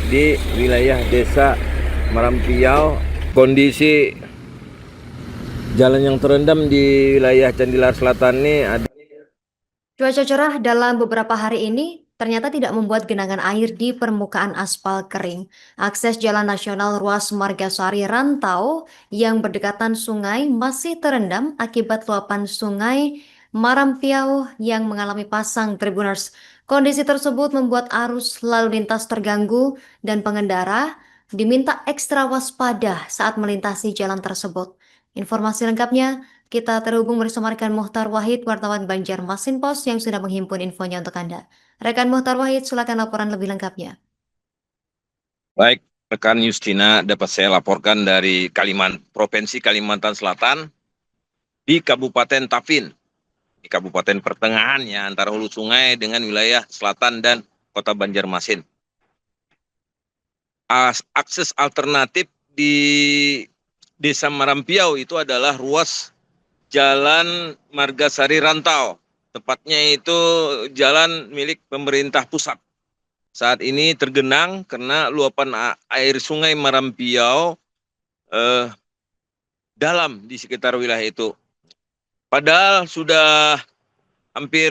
di wilayah Desa Marampiau. Kondisi jalan yang terendam di wilayah Candilar Selatan ini ada. Cuaca cerah dalam beberapa hari ini ternyata tidak membuat genangan air di permukaan aspal kering. Akses jalan nasional ruas Margasari Rantau yang berdekatan sungai masih terendam akibat luapan sungai Marampiau yang mengalami pasang tribuners. Kondisi tersebut membuat arus lalu lintas terganggu dan pengendara diminta ekstra waspada saat melintasi jalan tersebut. Informasi lengkapnya kita terhubung bersama rekan Muhtar Wahid, wartawan Banjarmasin Post yang sudah menghimpun infonya untuk Anda. Rekan Muhtar Wahid, silakan laporan lebih lengkapnya. Baik, rekan Justina, dapat saya laporkan dari Provinsi Kalimantan Selatan di Kabupaten Tapin, di Kabupaten pertengahan ya, antara hulu sungai dengan wilayah selatan dan kota Banjarmasin. Akses alternatif di Desa Marampiau itu adalah ruas Jalan Margasari Rantau, tepatnya itu jalan milik pemerintah pusat. Saat ini tergenang karena luapan air sungai Marampiau dalam di sekitar wilayah itu. Padahal sudah hampir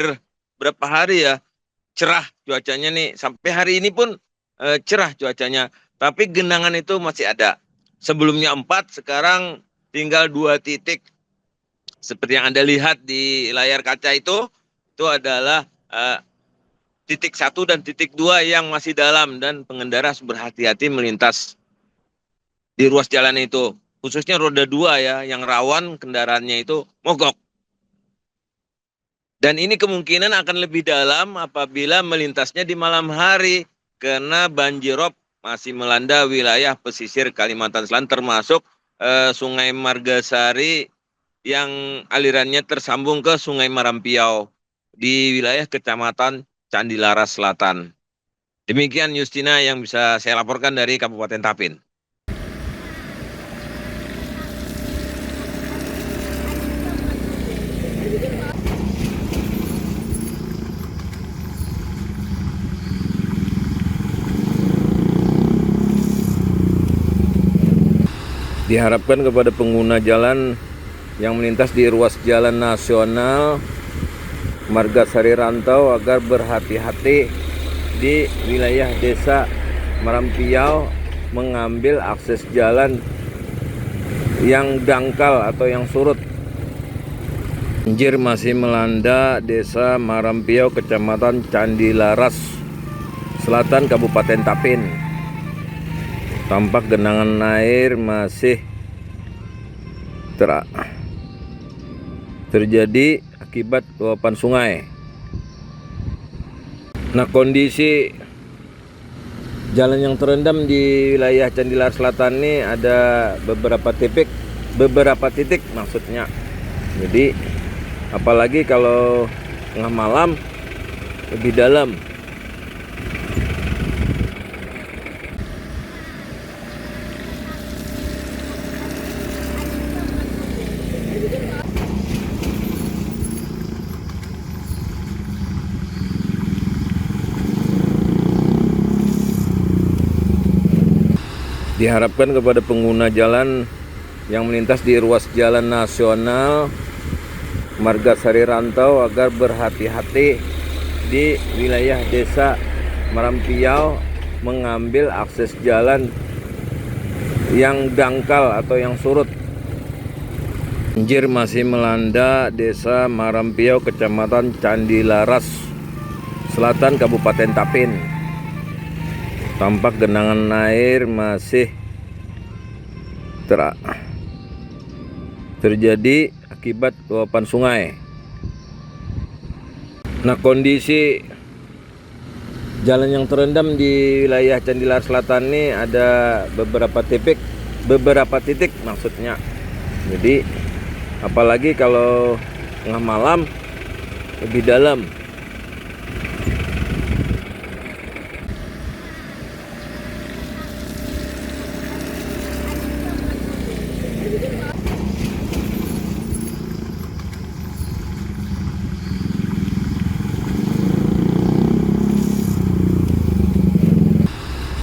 berapa hari ya cerah cuacanya nih, sampai hari ini pun cerah cuacanya, tapi genangan itu masih ada. Sebelumnya 4, sekarang tinggal 2 titik. Seperti yang Anda lihat di layar kaca itu adalah titik 1 dan titik 2 yang masih dalam, dan pengendara harus berhati-hati melintas di ruas jalan itu. Khususnya roda 2 ya, yang rawan kendaraannya itu mogok. Dan ini kemungkinan akan lebih dalam apabila melintasnya di malam hari, karena banjirop masih melanda wilayah pesisir Kalimantan Selatan, termasuk Sungai Margasari yang alirannya tersambung ke Sungai Marampiau di wilayah Kecamatan Candilaras Selatan. Demikian Justina yang bisa saya laporkan dari Kabupaten Tapin. Diharapkan kepada pengguna jalan yang melintas di ruas jalan nasional Margasari Rantau agar berhati-hati di wilayah Desa Marampiau, mengambil akses jalan yang dangkal atau yang surut. Banjir masih melanda Desa Marampiau, Kecamatan Candilaras Selatan, Kabupaten Tapin. Tampak genangan air masih terjadi akibat luapan sungai. Nah, kondisi jalan yang terendam di wilayah Candilar Selatan ini ada beberapa titik maksudnya. Jadi apalagi kalau tengah malam lebih dalam. Diharapkan kepada pengguna jalan yang melintas di ruas jalan nasional Margasari Rantau agar berhati-hati di wilayah Desa Marampiau, mengambil akses jalan yang dangkal atau yang surut. Banjir masih melanda Desa Marampiau, Kecamatan Candilaras Selatan, Kabupaten Tapin. Tampak genangan air masih terjadi akibat luapan sungai. Nah, kondisi jalan yang terendam di wilayah Candilar Selatan ini ada beberapa titik maksudnya. Jadi apalagi kalau tengah malam lebih dalam.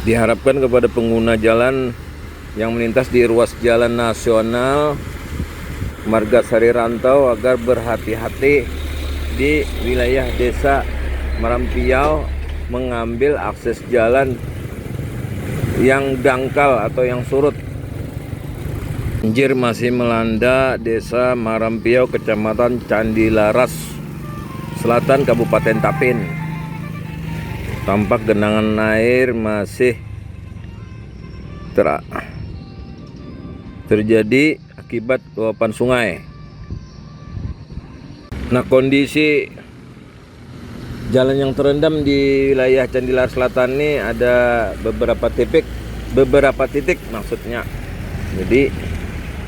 Diharapkan kepada pengguna jalan yang melintas di ruas jalan nasional Margasari Rantau agar berhati-hati di wilayah desa Merampiau mengambil akses jalan yang dangkal atau yang surut. Banjir masih melanda desa Merampiau, Kecamatan Candilaras Selatan, Kabupaten Tapin. Tampak genangan air masih terjadi akibat luapan sungai. Nah, kondisi jalan yang terendam di wilayah Candilar Selatan ini ada beberapa titik maksudnya. Jadi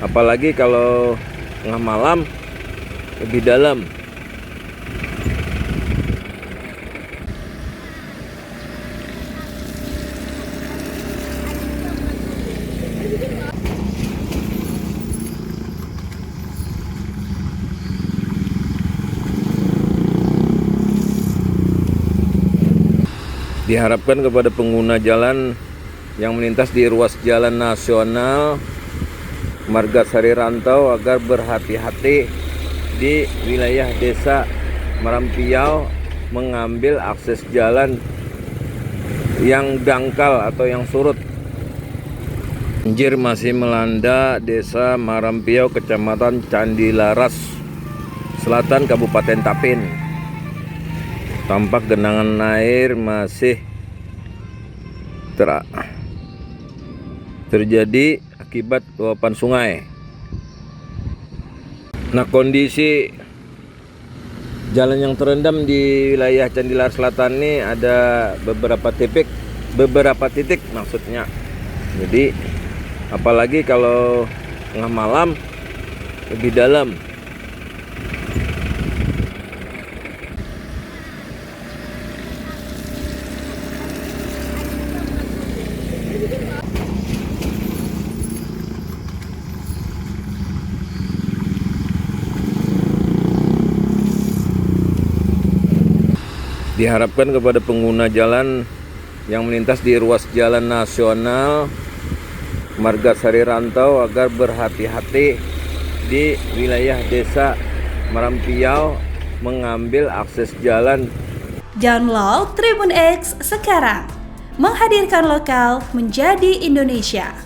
apalagi kalau tengah malam lebih dalam. Diharapkan kepada pengguna jalan yang melintas di ruas jalan nasional Margasari Rantau agar berhati-hati di wilayah desa Merampiau mengambil akses jalan yang dangkal atau yang surut. Banjir masih melanda desa Merampiau, Kecamatan Candilaras Selatan, Kabupaten Tapin. Tampak genangan air masih terjadi akibat luapan sungai. Nah, kondisi jalan yang terendam di wilayah Candilar Selatan ini ada beberapa titik maksudnya. Jadi apalagi kalau tengah malam lebih dalam. Diharapkan kepada pengguna jalan yang melintas di ruas jalan nasional Margasari Rantau agar berhati-hati di wilayah desa Merampiau mengambil akses jalan. Download Tribun X sekarang, menghadirkan lokal menjadi Indonesia.